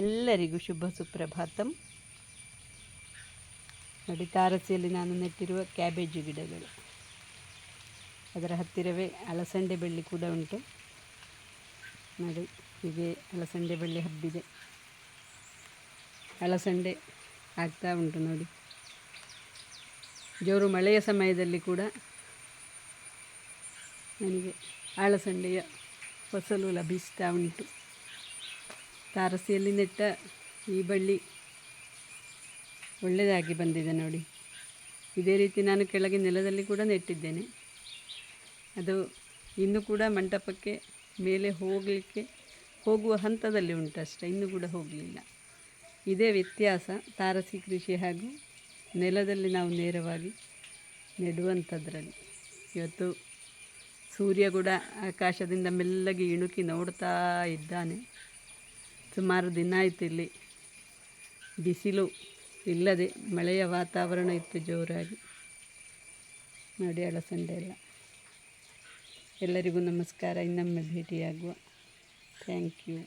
ಎಲ್ಲರಿಗೂ ಶುಭ ಸುಪ್ರಭಾತಂ. ನೋಡಿ, ತಾರಸಿಯಲ್ಲಿ ನಾನು ನೆಟ್ಟಿರುವ ಕ್ಯಾಬೇಜು ಗಿಡಗಳು, ಅದರ ಹತ್ತಿರವೇ ಅಲಸಂಡೆ ಬಳ್ಳಿ ಕೂಡ ಉಂಟು. ನೋಡಿ, ಹೀಗೆ ಅಲಸಂಡೆ ಬಳ್ಳಿ ಹಬ್ಬಿದೆ, ಅಲಸಂಡೆ ಆಗ್ತಾ ಉಂಟು. ನೋಡಿ, ಜೋರು ಮಳೆಯ ಸಮಯದಲ್ಲಿ ಕೂಡ ನನಗೆ ಅಲಸಂಡೆಯ ಫಸಲು ಲಭಿಸ್ತಾ ಉಂಟು. ತಾರಸಿಯಲ್ಲಿ ನೆಟ್ಟ ಈ ಬಳ್ಳಿ ಒಳ್ಳೆಯದಾಗಿ ಬಂದಿದೆ. ನೋಡಿ, ಇದೇ ರೀತಿ ನಾನು ಕೆಳಗೆ ನೆಲದಲ್ಲಿ ಕೂಡ ನೆಟ್ಟಿದ್ದೇನೆ. ಅದು ಇನ್ನೂ ಕೂಡ ಮಂಟಪಕ್ಕೆ ಮೇಲೆ ಹೋಗುವ ಹಂತದಲ್ಲಿ ಉಂಟು ಅಷ್ಟೇ, ಇನ್ನೂ ಕೂಡ ಹೋಗಲಿಲ್ಲ. ಇದೇ ವ್ಯತ್ಯಾಸ ತಾರಸಿ ಕೃಷಿ ಹಾಗೂ ನೆಲದಲ್ಲಿ ನಾವು ನೇರವಾಗಿ ನೆಡುವಂಥದ್ರಲ್ಲಿ. ಇವತ್ತು ಸೂರ್ಯ ಕೂಡ ಆಕಾಶದಿಂದ ಮೆಲ್ಲಗೆ ಇಣುಕಿ ನೋಡ್ತಾ ಇದ್ದಾನೆ. ಸುಮಾರು ದಿನ ಆಯಿತು ಇಲ್ಲಿ ಬಿಸಿಲು ಇಲ್ಲದೆ ಮಳೆಯ ವಾತಾವರಣ ಇತ್ತು ಜೋರಾಗಿ. ನೋಡಿ, ಅಲಸಂಡೆ ಎಲ್ಲ. ಎಲ್ಲರಿಗೂ ನಮಸ್ಕಾರ. ಇನ್ನೊಮ್ಮೆ ಭೇಟಿಯಾಗುವ. Thank you.